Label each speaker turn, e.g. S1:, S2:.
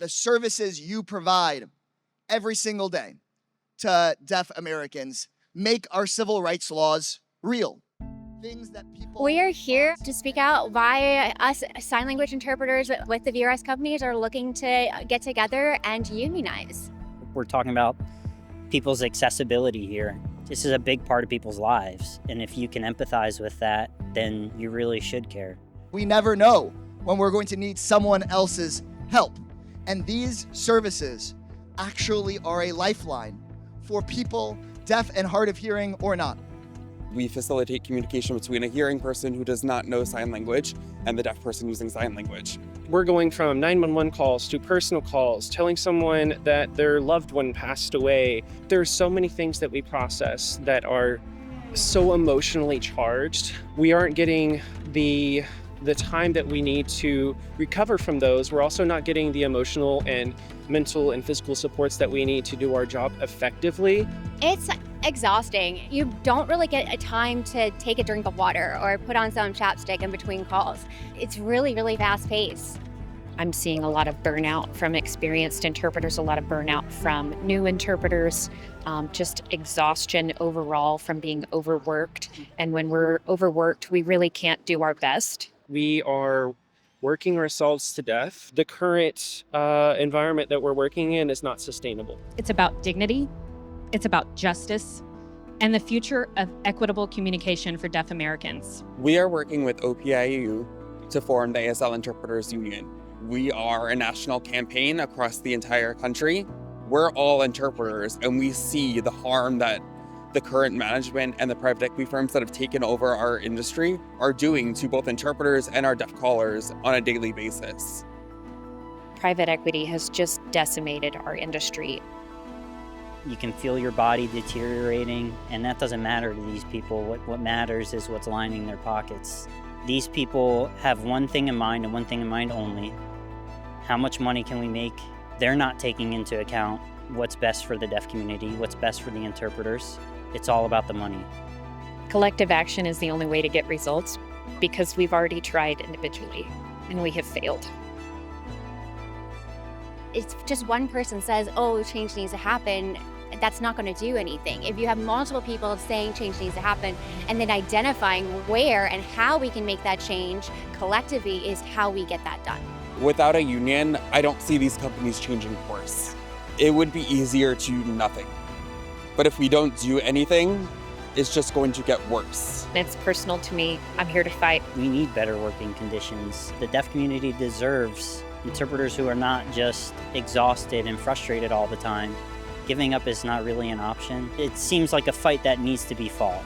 S1: the services you provide every single day to deaf Americans make our civil rights laws real. Things that people...
S2: We are here to speak out why us sign language interpreters with the VRS companies are looking to get together and unionize.
S3: We're talking about people's accessibility here. This is a big part of people's lives. And if you can empathize with that, then you really should care.
S1: We never know when we're going to need someone else's help. And these services actually are a lifeline for people deaf and hard of hearing or not.
S4: We facilitate communication between a hearing person who does not know sign language and the deaf person using sign language.
S5: We're going from 911 calls to personal calls, telling someone that their loved one passed away. There are so many things that we process that are so emotionally charged. We aren't getting the time that we need to recover from those. We're also not getting the emotional and mental and physical supports that we need to do our job effectively.
S2: It's exhausting. You don't really get a time to take a drink of water or put on some chapstick in between calls. It's really, really fast paced.
S6: I'm seeing a lot of burnout from experienced interpreters, a lot of burnout from new interpreters, just exhaustion overall from being overworked. And when we're overworked, we really can't do our best.
S5: We are working ourselves to death. The current environment that we're working in is not sustainable.
S7: It's about dignity, it's about justice, and the future of equitable communication for deaf Americans.
S4: We are working with OPIU to form the ASL Interpreters Union. We are a national campaign across the entire country. We're all interpreters, and we see the harm that the current management and the private equity firms that have taken over our industry are doing to both interpreters and our deaf callers on a daily basis.
S6: Private equity has just decimated our industry.
S3: You can feel your body deteriorating, and that doesn't matter to these people. What matters is what's lining their pockets. These people have one thing in mind and one thing in mind only. How much money can we make? They're not taking into account what's best for the deaf community, what's best for the interpreters. It's all about the money.
S6: Collective action is the only way to get results because we've already tried individually and we have failed.
S2: It's just one person says, oh, change needs to happen. That's not going to do anything. If you have multiple people saying change needs to happen and then identifying where and how we can make that change collectively is how we get that done.
S4: Without a union, I don't see these companies changing course. It would be easier to do nothing. But if we don't do anything, it's just going to get worse.
S6: It's personal to me. I'm here to fight.
S3: We need better working conditions. The deaf community deserves interpreters who are not just exhausted and frustrated all the time. Giving up is not really an option. It seems like a fight that needs to be fought.